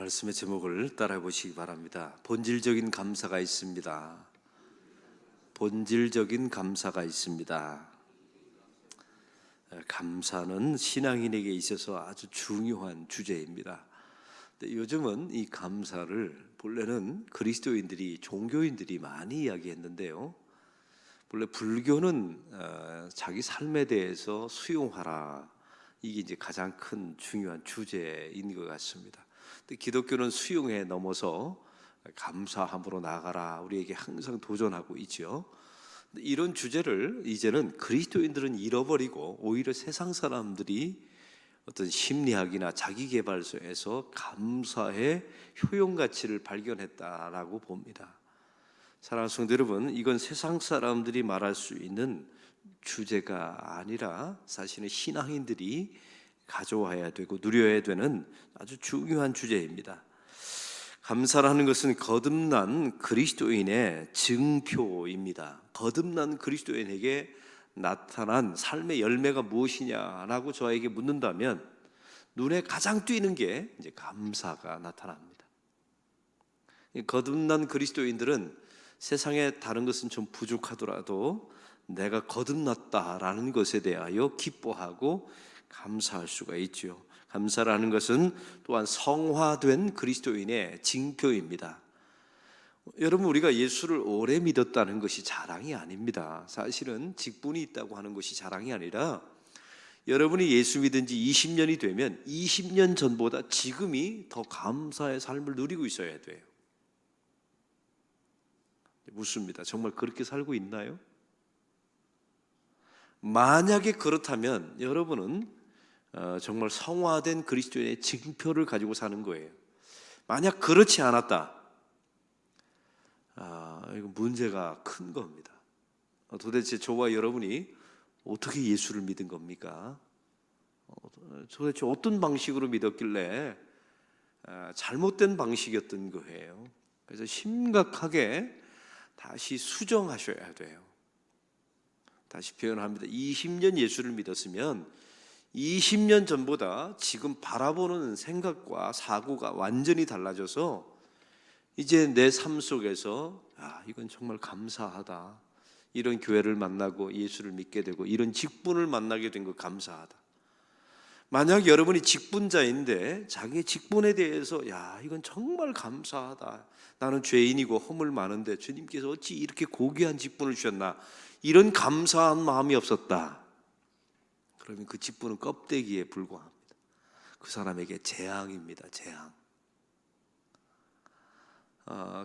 말씀의 제목을 따라해 보시기 바랍니다. 본질적인 감사가 있습니다. 본질적인 감사가 있습니다. 감사는 신앙인에게 있어서 아주 중요한 주제입니다. 근데 요즘은 이 감사를 본래는 그리스도인들이, 종교인들이 많이 이야기했는데요, 본래 불교는 자기 삶에 대해서 수용하라, 이게 이제 가장 큰 중요한 주제인 것 같습니다. 근데 기독교는 수용에 넘어서 감사함으로 나아가라, 우리에게 항상 도전하고 있죠. 이런 주제를 이제는 그리스도인들은 잃어버리고 오히려 세상 사람들이 어떤 심리학이나 자기계발서에서 감사의 효용 가치를 발견했다라고 봅니다. 사랑하는 성도 여러분, 이건 세상 사람들이 말할 수 있는 주제가 아니라 사실은 신앙인들이 가져와야 되고 누려야 되는 아주 중요한 주제입니다. 감사라는 것은 거듭난 그리스도인의 증표입니다. 거듭난 그리스도인에게 나타난 삶의 열매가 무엇이냐라고 저에게 묻는다면 눈에 가장 띄는 게 이제 감사가 나타납니다. 거듭난 그리스도인들은 세상에 다른 것은 좀 부족하더라도 내가 거듭났다라는 것에 대하여 기뻐하고 감사할 수가 있죠. 감사라는 것은 또한 성화된 그리스도인의 징표입니다. 여러분, 우리가 예수를 오래 믿었다는 것이 자랑이 아닙니다. 사실은 직분이 있다고 하는 것이 자랑이 아니라 여러분이 예수 믿은 지 20년이 되면 20년 전보다 지금이 더 감사의 삶을 누리고 있어야 돼요. 묻습니다. 정말 그렇게 살고 있나요? 만약에 그렇다면 여러분은 정말 성화된 그리스도인의 징표를 가지고 사는 거예요. 만약 그렇지 않았다, 이거 문제가 큰 겁니다. 도대체 저와 여러분이 어떻게 예수를 믿은 겁니까? 도대체 어떤 방식으로 믿었길래 잘못된 방식이었던 거예요. 그래서 심각하게 다시 수정하셔야 돼요. 다시 표현합니다. 20년 예수를 믿었으면 20년 전보다 지금 바라보는 생각과 사고가 완전히 달라져서 이제 내 삶 속에서 이건 정말 감사하다, 이런 교회를 만나고 예수를 믿게 되고 이런 직분을 만나게 된 거 감사하다. 만약 여러분이 직분자인데 자기의 직분에 대해서 이건 정말 감사하다, 나는 죄인이고 허물 많은데 주님께서 어찌 이렇게 고귀한 직분을 주셨나, 이런 감사한 마음이 없었다, 그러면 그 직분은 껍데기에 불과합니다. 그 사람에게 재앙입니다. 재앙.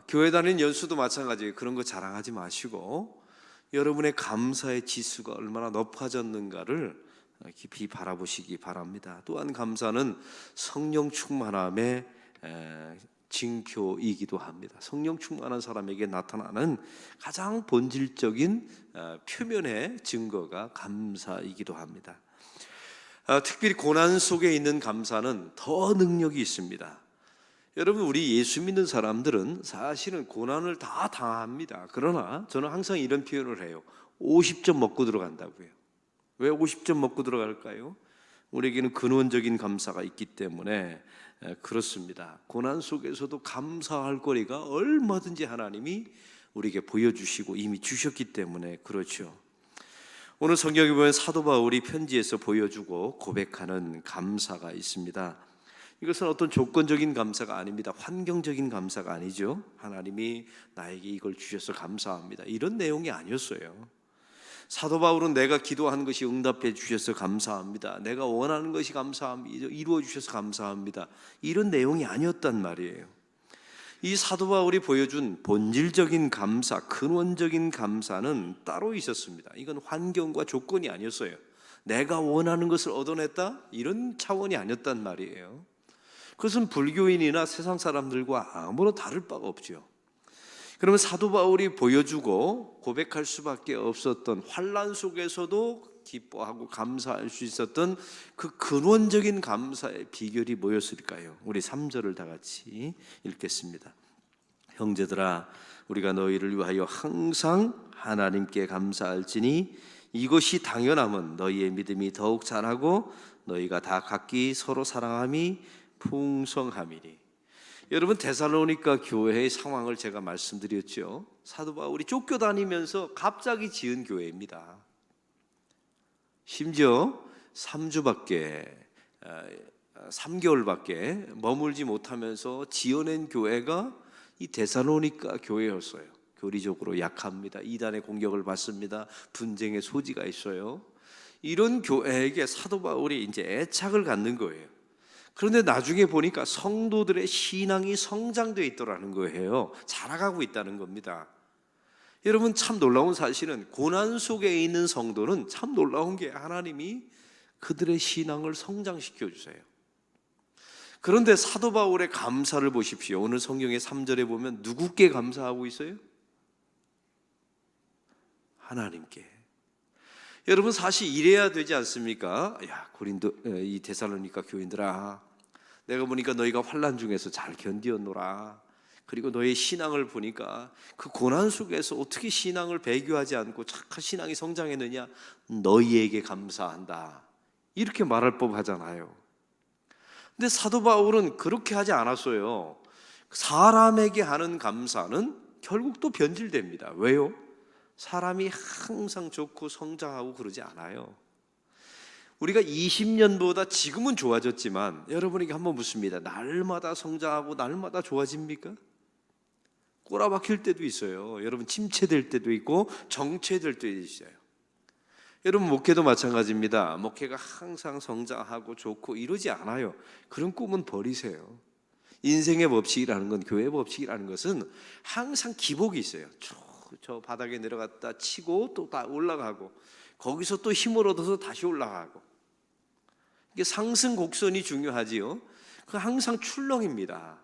교회 다니는 연수도 마찬가지예요. 그런 거 자랑하지 마시고 여러분의 감사의 지수가 얼마나 높아졌는가를 깊이 바라보시기 바랍니다. 또한 감사는 성령 충만함의 징표이기도 합니다. 성령 충만한 사람에게 나타나는 가장 본질적인 표면의 증거가 감사이기도 합니다. 특별히 고난 속에 있는 감사는 더 능력이 있습니다. 여러분, 우리 예수 믿는 사람들은 사실은 고난을 다 당합니다. 그러나 저는 항상 이런 표현을 해요. 50점 먹고 들어간다고요. 왜 50점 먹고 들어갈까요? 우리에게는 근원적인 감사가 있기 때문에 그렇습니다. 고난 속에서도 감사할 거리가 얼마든지 하나님이 우리에게 보여주시고 이미 주셨기 때문에 그렇죠. 오늘 성경에 보면 사도 바울이 편지에서 보여주고 고백하는 감사가 있습니다. 이것은 어떤 조건적인 감사가 아닙니다. 환경적인 감사가 아니죠. 하나님이 나에게 이걸 주셔서 감사합니다, 이런 내용이 아니었어요. 사도 바울은 내가 기도한 것이 응답해 주셔서 감사합니다, 내가 원하는 것이 감사합니다, 이루어 주셔서 감사합니다, 이런 내용이 아니었단 말이에요. 이 사도 바울이 보여준 본질적인 감사, 근원적인 감사는 따로 있었습니다. 이건 환경과 조건이 아니었어요. 내가 원하는 것을 얻어냈다, 이런 차원이 아니었단 말이에요. 그것은 불교인이나 세상 사람들과 아무런 다를 바가 없죠. 그러면 사도 바울이 보여주고 고백할 수밖에 없었던, 환난 속에서도 기뻐하고 감사할 수 있었던 그 근원적인 감사의 비결이 뭐였을까요? 우리 3절을 다 같이 읽겠습니다. 형제들아, 우리가 너희를 위하여 항상 하나님께 감사할지니 이것이 당연함은 너희의 믿음이 더욱 자라고 너희가 다 각기 서로 사랑함이 풍성함이니. 여러분, 데살로니가 교회의 상황을 제가 말씀드렸죠. 사도 바울이 쫓겨다니면서 갑자기 지은 교회입니다. 심지어 3개월밖에 머물지 못하면서 지어낸 교회가 이 데살로니가 교회였어요. 교리적으로 약합니다. 이단의 공격을 받습니다. 분쟁의 소지가 있어요. 이런 교회에게 사도 바울이 이제 애착을 갖는 거예요. 그런데 나중에 보니까 성도들의 신앙이 성장되어 있더라는 거예요. 자라가고 있다는 겁니다. 여러분, 참 놀라운 사실은 고난 속에 있는 성도는 참 놀라운 게 하나님이 그들의 신앙을 성장시켜 주세요. 그런데 사도 바울의 감사를 보십시오. 오늘 성경의 3절에 보면 누구께 감사하고 있어요? 하나님께. 여러분, 사실 이래야 되지 않습니까? 야, 이 데살로니가 교인들아, 내가 보니까 너희가 환난 중에서 잘 견디었노라. 그리고 너의 신앙을 보니까 그 고난 속에서 어떻게 신앙을 배교하지 않고 착한 신앙이 성장했느냐? 너희에게 감사한다. 이렇게 말할 법하잖아요. 근데 사도 바울은 그렇게 하지 않았어요. 사람에게 하는 감사는 결국 또 변질됩니다. 왜요? 사람이 항상 좋고 성장하고 그러지 않아요. 우리가 20년보다 지금은 좋아졌지만 여러분에게 한번 묻습니다. 날마다 성장하고 날마다 좋아집니까? 꼬라박힐 때도 있어요. 여러분, 침체될 때도 있고 정체될 때도 있어요. 여러분, 목회도 마찬가지입니다. 목회가 항상 성장하고 좋고 이러지 않아요. 그런 꿈은 버리세요. 인생의 법칙이라는 건, 교회의 법칙이라는 것은 항상 기복이 있어요. 저 바닥에 내려갔다 치고 또 다 올라가고, 거기서 또 힘을 얻어서 다시 올라가고, 이게 상승 곡선이 중요하지요. 그 항상 출렁입니다.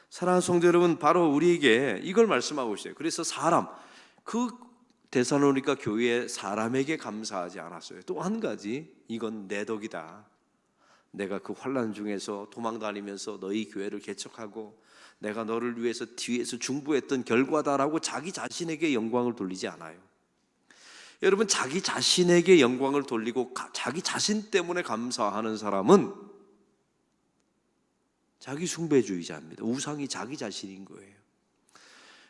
사랑하는 성도 여러분, 바로 우리에게 이걸 말씀하고 있어요. 그래서 그 데살로니가 교회의 사람에게 감사하지 않았어요. 또 한 가지, 이건 내 덕이다. 내가 그 환난 중에서 도망다니면서 너희 교회를 개척하고 내가 너를 위해서 뒤에서 중보했던 결과다라고 자기 자신에게 영광을 돌리지 않아요. 여러분, 자기 자신에게 영광을 돌리고 자기 자신 때문에 감사하는 사람은 자기 숭배주의자입니다. 우상이 자기 자신인 거예요.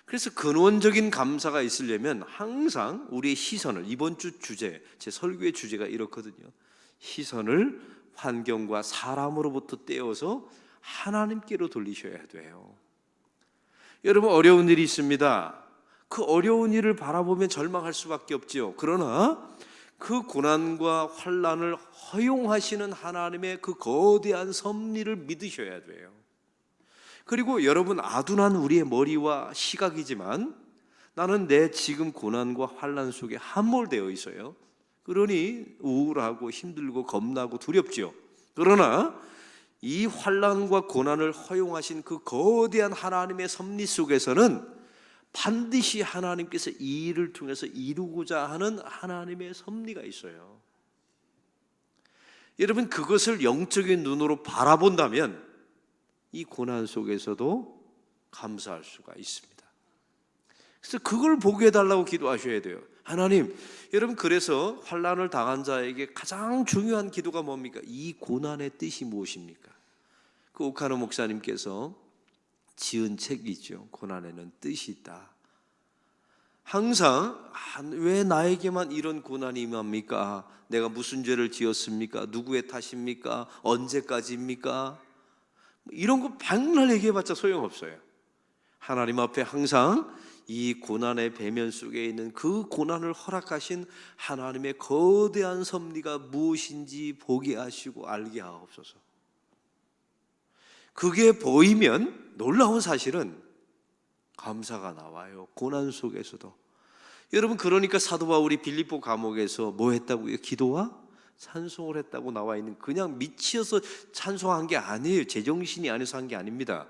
그래서 근원적인 감사가 있으려면 항상 우리의 시선을, 이번 주 주제, 제 설교의 주제가 이렇거든요. 시선을 환경과 사람으로부터 떼어서 하나님께로 돌리셔야 돼요. 여러분, 어려운 일이 있습니다. 그 어려운 일을 바라보면 절망할 수밖에 없지요. 그러나 그 고난과 환난을 허용하시는 하나님의 그 거대한 섭리를 믿으셔야 돼요. 그리고 여러분, 아둔한 우리의 머리와 시각이지만 나는 내 지금 고난과 환난 속에 함몰되어 있어요. 그러니 우울하고 힘들고 겁나고 두렵지요. 그러나 이 환난과 고난을 허용하신 그 거대한 하나님의 섭리 속에서는 반드시 하나님께서 이 일을 통해서 이루고자 하는 하나님의 섭리가 있어요. 여러분, 그것을 영적인 눈으로 바라본다면 이 고난 속에서도 감사할 수가 있습니다. 그래서 그걸 보게 해달라고 기도하셔야 돼요. 하나님, 여러분, 그래서 환난을 당한 자에게 가장 중요한 기도가 뭡니까? 이 고난의 뜻이 무엇입니까? 그 오카노 목사님께서 지은 책이 있죠. 고난에는 뜻이 있다. 항상 왜 나에게만 이런 고난이 임합니까? 내가 무슨 죄를 지었습니까? 누구의 탓입니까? 언제까지입니까? 이런 거 백날 얘기해봤자 소용없어요. 하나님 앞에 항상 이 고난의 배면 속에 있는 그 고난을 허락하신 하나님의 거대한 섭리가 무엇인지 보게 하시고 알게 하옵소서. 그게 보이면 놀라운 사실은 감사가 나와요. 고난 속에서도. 여러분, 그러니까 사도 바울이 빌립보 감옥에서 뭐 했다고요? 기도와 찬송을 했다고 나와 있는, 그냥 미치어서 찬송한 게 아니에요. 제정신이 아니어서 한 게 아닙니다.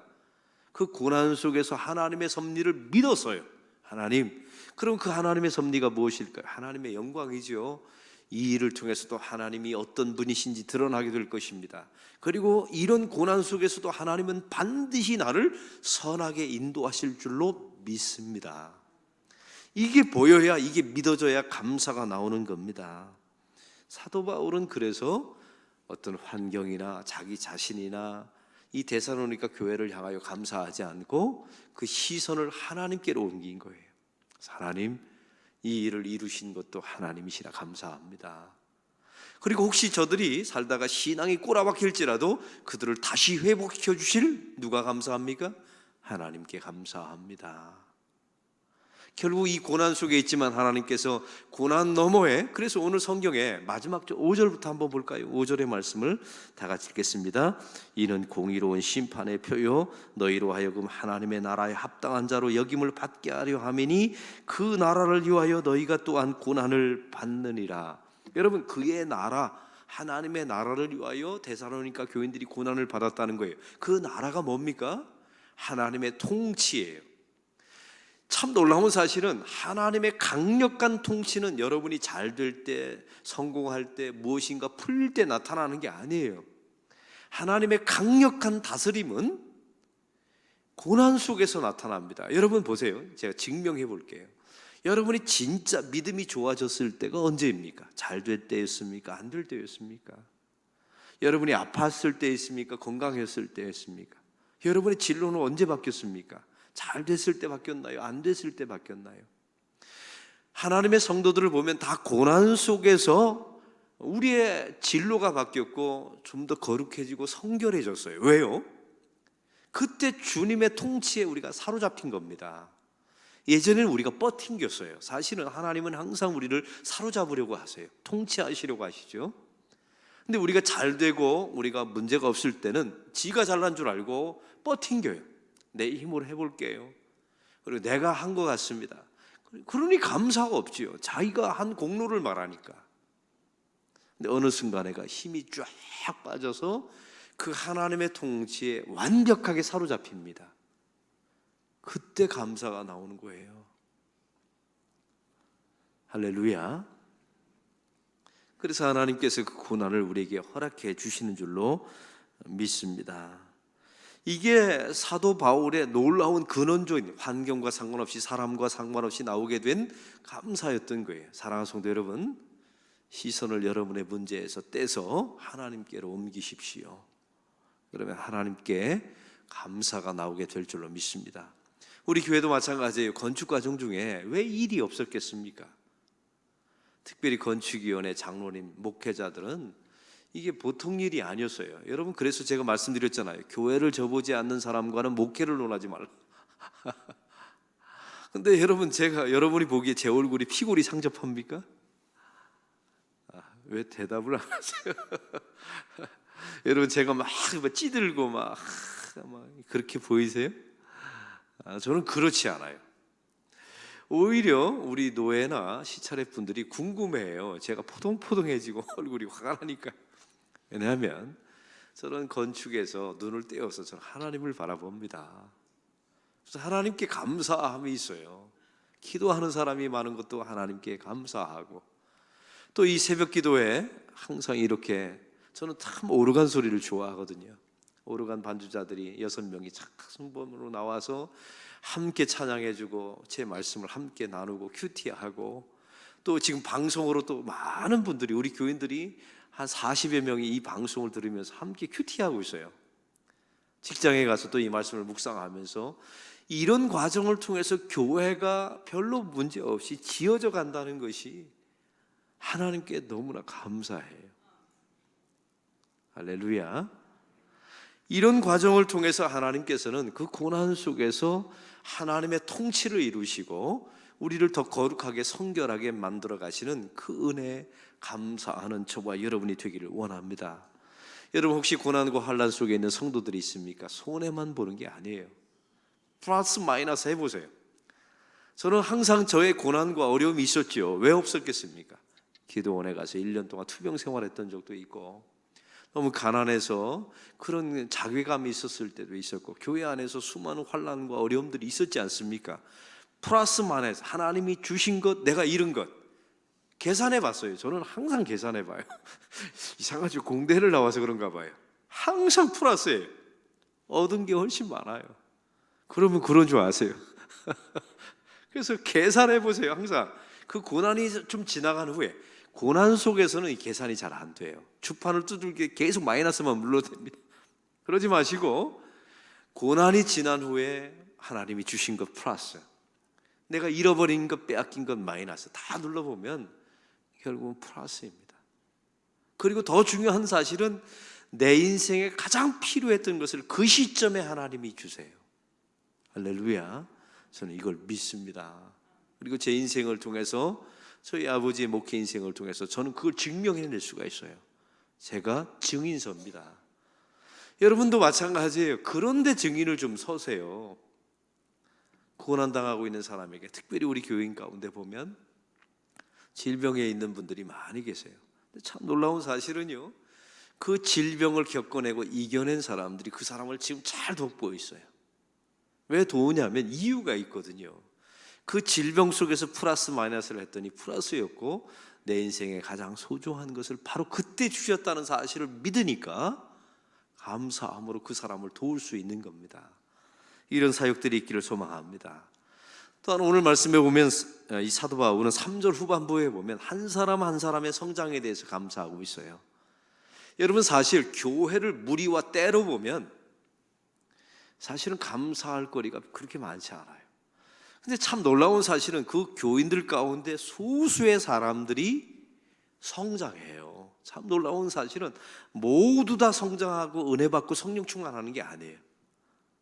그 고난 속에서 하나님의 섭리를 믿었어요. 하나님, 그럼 그 하나님의 섭리가 무엇일까요? 하나님의 영광이죠. 이 일을 통해서도 하나님이 어떤 분이신지 드러나게 될 것입니다. 그리고 이런 고난 속에서도 하나님은 반드시 나를 선하게 인도하실 줄로 믿습니다. 이게 보여야, 이게 믿어져야 감사가 나오는 겁니다. 사도 바울은 그래서 어떤 환경이나 자기 자신이나 이 데살로니가 교회를 향하여 감사하지 않고 그 시선을 하나님께로 옮긴 거예요. 하나님, 이 일을 이루신 것도 하나님이시라 감사합니다. 그리고 혹시 저들이 살다가 신앙이 꼬라박힐지라도 그들을 다시 회복시켜 주실 누가 감사합니까? 하나님께 감사합니다. 결국 이 고난 속에 있지만 하나님께서 고난 너머에, 그래서 오늘 성경에 마지막 5절부터 한번 볼까요? 5절의 말씀을 다 같이 읽겠습니다. 이는 공의로운 심판의 표요 너희로 하여금 하나님의 나라에 합당한 자로 여김을 받게 하려 함이니 그 나라를 위하여 너희가 또한 고난을 받느니라. 여러분, 그의 나라, 하나님의 나라를 위하여 데살로니가 교인들이 고난을 받았다는 거예요. 그 나라가 뭡니까? 하나님의 통치예요. 참 놀라운 사실은 하나님의 강력한 통치는 여러분이 잘 될 때, 성공할 때, 무엇인가 풀릴 때 나타나는 게 아니에요. 하나님의 강력한 다스림은 고난 속에서 나타납니다. 여러분 보세요. 제가 증명해 볼게요. 여러분이 진짜 믿음이 좋아졌을 때가 언제입니까? 잘 될 때였습니까? 안 될 때였습니까? 여러분이 아팠을 때였습니까? 건강했을 때였습니까? 여러분의 진로는 언제 바뀌었습니까? 잘 됐을 때 바뀌었나요? 안 됐을 때 바뀌었나요? 하나님의 성도들을 보면 다 고난 속에서 우리의 진로가 바뀌었고 좀 더 거룩해지고 성결해졌어요. 왜요? 그때 주님의 통치에 우리가 사로잡힌 겁니다. 예전에는 우리가 뻗팅겼어요. 사실은 하나님은 항상 우리를 사로잡으려고 하세요. 통치하시려고 하시죠. 근데 우리가 잘 되고 우리가 문제가 없을 때는 지가 잘난 줄 알고 뻗팅겨요. 내 힘으로 해볼게요. 그리고 내가 한 것 같습니다. 그러니 감사가 없지요. 자기가 한 공로를 말하니까. 근데 어느 순간에가 힘이 쫙 빠져서 그 하나님의 통치에 완벽하게 사로잡힙니다. 그때 감사가 나오는 거예요. 할렐루야. 그래서 하나님께서 그 고난을 우리에게 허락해 주시는 줄로 믿습니다. 이게 사도 바울의 놀라운 근원적인 환경과 상관없이 사람과 상관없이 나오게 된 감사였던 거예요. 사랑하는 성도 여러분, 시선을 여러분의 문제에서 떼서 하나님께로 옮기십시오. 그러면 하나님께 감사가 나오게 될 줄로 믿습니다. 우리 교회도 마찬가지예요. 건축 과정 중에 왜 일이 없었겠습니까? 특별히 건축위원회 장로님, 목회자들은 이게 보통 일이 아니었어요. 여러분, 그래서 제가 말씀드렸잖아요. 교회를 저보지 않는 사람과는 목회를 논하지 말라. 근데 여러분, 제가 여러분이 보기에 제 얼굴이 피골이 상접합니까? 왜 대답을 안 하세요? 여러분, 제가 막 찌들고 막 그렇게 보이세요? 저는 그렇지 않아요. 오히려 우리 노예나 시차례 분들이 궁금해해요. 제가 포동포동해지고 얼굴이 화가 나니까. 왜냐하면 저는 건축에서 눈을 떼어서 저는 하나님을 바라봅니다. 그래서 하나님께 감사함이 있어요. 기도하는 사람이 많은 것도 하나님께 감사하고, 또 이 새벽 기도에 항상 이렇게, 저는 참 오르간 소리를 좋아하거든요. 오르간 반주자들이 6명이 착순범으로 나와서 함께 찬양해주고 제 말씀을 함께 나누고 큐티하고, 또 지금 방송으로 또 많은 분들이, 우리 교인들이 한 40여 명이 이 방송을 들으면서 함께 큐티하고 있어요. 직장에 가서 또 이 말씀을 묵상하면서 이런 과정을 통해서 교회가 별로 문제 없이 지어져 간다는 것이 하나님께 너무나 감사해요. 할렐루야. 이런 과정을 통해서 하나님께서는 그 고난 속에서 하나님의 통치를 이루시고 우리를 더 거룩하게 성결하게 만들어 가시는 그 은혜에 감사하는 저와 여러분이 되기를 원합니다. 여러분, 혹시 고난과 환난 속에 있는 성도들이 있습니까? 손해만 보는 게 아니에요. 플러스 마이너스 해보세요. 저는 항상 저의 고난과 어려움이 있었죠. 왜 없었겠습니까? 기도원에 가서 1년 동안 투병 생활했던 적도 있고, 너무 가난해서 그런 자괴감이 있었을 때도 있었고, 교회 안에서 수많은 환난과 어려움들이 있었지 않습니까? 플러스 마이너스, 하나님이 주신 것, 내가 잃은 것 계산해 봤어요. 저는 항상 계산해 봐요. 이상하죠. 공대를 나와서 그런가 봐요. 항상 플러스예요. 얻은 게 훨씬 많아요. 그러면 그런 줄 아세요. 그래서 계산해 보세요. 항상 그 고난이 좀 지나간 후에, 고난 속에서는 이 계산이 잘 안 돼요. 주판을 두들겨 계속 마이너스만 눌러댑니다. 그러지 마시고 고난이 지난 후에 하나님이 주신 것 플러스 내가 잃어버린 것, 빼앗긴 것, 마이너스 다 눌러보면 결국은 플러스입니다. 그리고 더 중요한 사실은 내 인생에 가장 필요했던 것을 그 시점에 하나님이 주세요. 할렐루야. 저는 이걸 믿습니다. 그리고 제 인생을 통해서, 저희 아버지의 목회 인생을 통해서 저는 그걸 증명해낼 수가 있어요. 제가 증인서입니다. 여러분도 마찬가지예요. 그런데 증인을 좀 서세요. 고난당하고 있는 사람에게, 특별히 우리 교인 가운데 보면 질병에 있는 분들이 많이 계세요. 참 놀라운 사실은요, 그 질병을 겪어내고 이겨낸 사람들이 그 사람을 지금 잘 돕고 있어요. 왜 도우냐면 이유가 있거든요. 그 질병 속에서 플러스 마이너스를 했더니 플러스였고 내 인생에 가장 소중한 것을 바로 그때 주셨다는 사실을 믿으니까 감사함으로 그 사람을 도울 수 있는 겁니다. 이런 사역들이 있기를 소망합니다. 또한 오늘 말씀에 보면 이 사도 바울은 3절 후반부에 보면 한 사람 한 사람의 성장에 대해서 감사하고 있어요. 여러분, 사실 교회를 무리와 때로 보면 사실은 감사할 거리가 그렇게 많지 않아요. 근데 참 놀라운 사실은 그 교인들 가운데 소수의 사람들이 성장해요. 참 놀라운 사실은 모두 다 성장하고 은혜 받고 성령 충만하는 게 아니에요.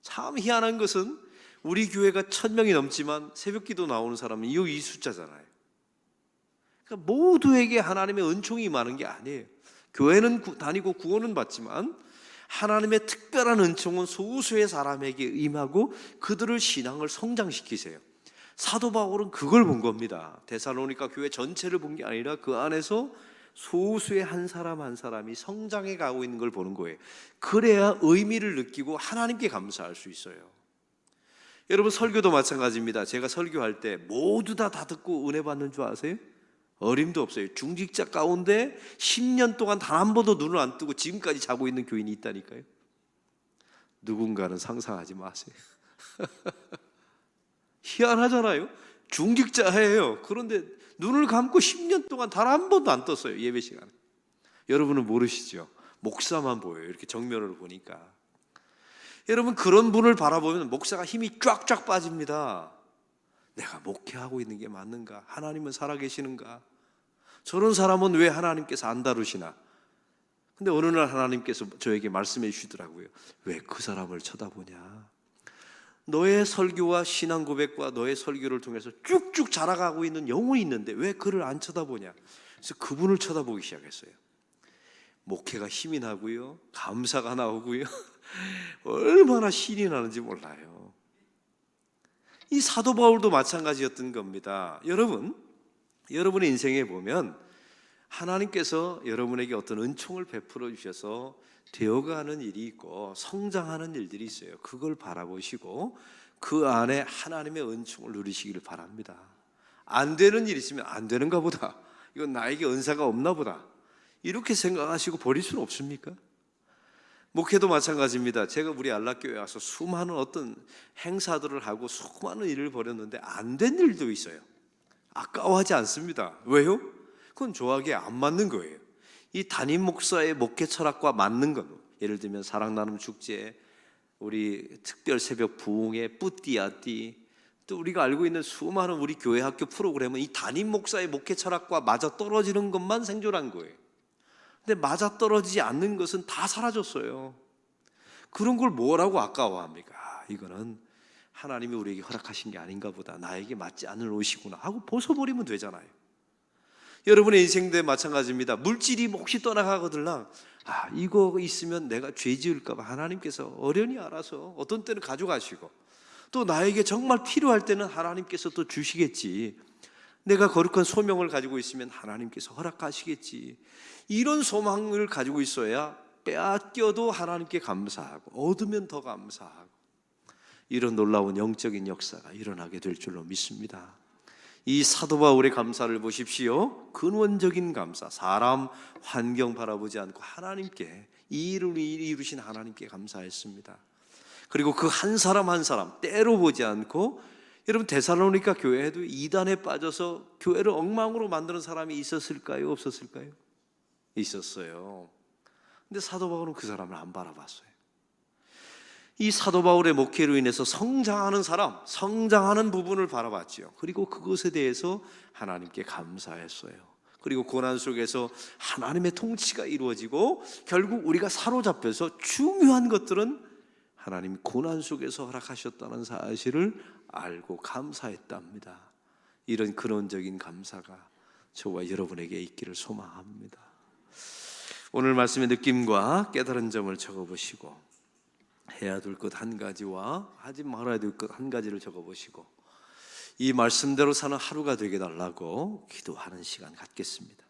참 희한한 것은 우리 교회가 1000명이 넘지만 새벽기도 나오는 사람은 이 숫자잖아요. 그러니까 모두에게 하나님의 은총이 많은 게 아니에요. 교회는 다니고 구원은 받지만 하나님의 특별한 은총은 소수의 사람에게 임하고 그들을 신앙을 성장시키세요. 사도 바울은 그걸 본 겁니다. 데살로니가 교회 전체를 본 게 아니라 그 안에서 소수의 한 사람 한 사람이 성장해 가고 있는 걸 보는 거예요. 그래야 의미를 느끼고 하나님께 감사할 수 있어요. 여러분, 설교도 마찬가지입니다. 제가 설교할 때 모두 다 듣고 은혜 받는 줄 아세요? 어림도 없어요. 중직자 가운데 10년 동안 단 한 번도 눈을 안 뜨고 지금까지 자고 있는 교인이 있다니까요. 누군가는 상상하지 마세요. 희한하잖아요. 중직자예요. 그런데 눈을 감고 10년 동안 단 한 번도 안 떴어요. 예배 시간에. 여러분은 모르시죠? 목사만 보여요. 이렇게 정면으로 보니까. 여러분, 그런 분을 바라보면 목사가 힘이 쫙쫙 빠집니다. 내가 목회하고 있는 게 맞는가? 하나님은 살아계시는가? 저런 사람은 왜 하나님께서 안 다루시나? 근데 어느 날 하나님께서 저에게 말씀해 주시더라고요. 왜 그 사람을 쳐다보냐? 너의 설교와 신앙 고백과 너의 설교를 통해서 쭉쭉 자라가고 있는 영혼이 있는데 왜 그를 안 쳐다보냐? 그래서 그분을 쳐다보기 시작했어요. 목회가 힘이 나고요, 감사가 나오고요, 얼마나 신이 나는지 몰라요. 이 사도 바울도 마찬가지였던 겁니다. 여러분의 인생에 보면 하나님께서 여러분에게 어떤 은총을 베풀어 주셔서 되어가는 일이 있고 성장하는 일들이 있어요. 그걸 바라보시고 그 안에 하나님의 은총을 누리시기를 바랍니다. 안 되는 일이 있으면 안 되는가 보다, 이건 나에게 은사가 없나 보다, 이렇게 생각하시고 버릴 수는 없습니까? 목회도 마찬가지입니다. 제가 우리 안락교회에 와서 수많은 어떤 행사들을 하고 수많은 일을 벌였는데 안 된 일도 있어요. 아까워하지 않습니다. 왜요? 그건 저에게 안 맞는 거예요. 이 담임 목사의 목회 철학과 맞는 것, 예를 들면 사랑 나눔 축제, 우리 특별 새벽 부흥회, 뿌띠아띠, 또 우리가 알고 있는 수많은 우리 교회 학교 프로그램은 이 담임 목사의 목회 철학과 맞아 떨어지는 것만 생존한 거예요. 근데 맞아 떨어지지 않는 것은 다 사라졌어요. 그런 걸 뭐라고 아까워합니까? 이거는 하나님이 우리에게 허락하신 게 아닌가 보다, 나에게 맞지 않는 옷이구나 하고 벗어버리면 되잖아요. 여러분의 인생도 마찬가지입니다. 물질이 혹시 떠나가거들랑 이거 있으면 내가 죄 지을까 봐 하나님께서 어련히 알아서 어떤 때는 가져가시고 또 나에게 정말 필요할 때는 하나님께서 또 주시겠지. 내가 거룩한 소명을 가지고 있으면 하나님께서 허락하시겠지. 이런 소망을 가지고 있어야 빼앗겨도 하나님께 감사하고 얻으면 더 감사하고, 이런 놀라운 영적인 역사가 일어나게 될 줄로 믿습니다. 이 사도 바울의 감사를 보십시오. 근원적인 감사, 사람, 환경 바라보지 않고 하나님께, 이 일을 이루신 하나님께 감사했습니다. 그리고 그 한 사람 한 사람 때로 보지 않고, 여러분 데살로니가 교회에도 이단에 빠져서 교회를 엉망으로 만드는 사람이 있었을까요? 없었을까요? 있었어요. 근데 사도 바울은 그 사람을 안 바라봤어요. 이 사도 바울의 목회로 인해서 성장하는 사람, 성장하는 부분을 바라봤죠. 그리고 그것에 대해서 하나님께 감사했어요. 그리고 고난 속에서 하나님의 통치가 이루어지고 결국 우리가 사로잡혀서 중요한 것들은 하나님이 고난 속에서 허락하셨다는 사실을 알고 감사했답니다. 이런 근원적인 감사가 저와 여러분에게 있기를 소망합니다. 오늘 말씀의 느낌과 깨달은 점을 적어보시고 해야 될 것 한 가지와 하지 말아야 될 것 한 가지를 적어보시고 이 말씀대로 사는 하루가 되게 달라고 기도하는 시간 갖겠습니다.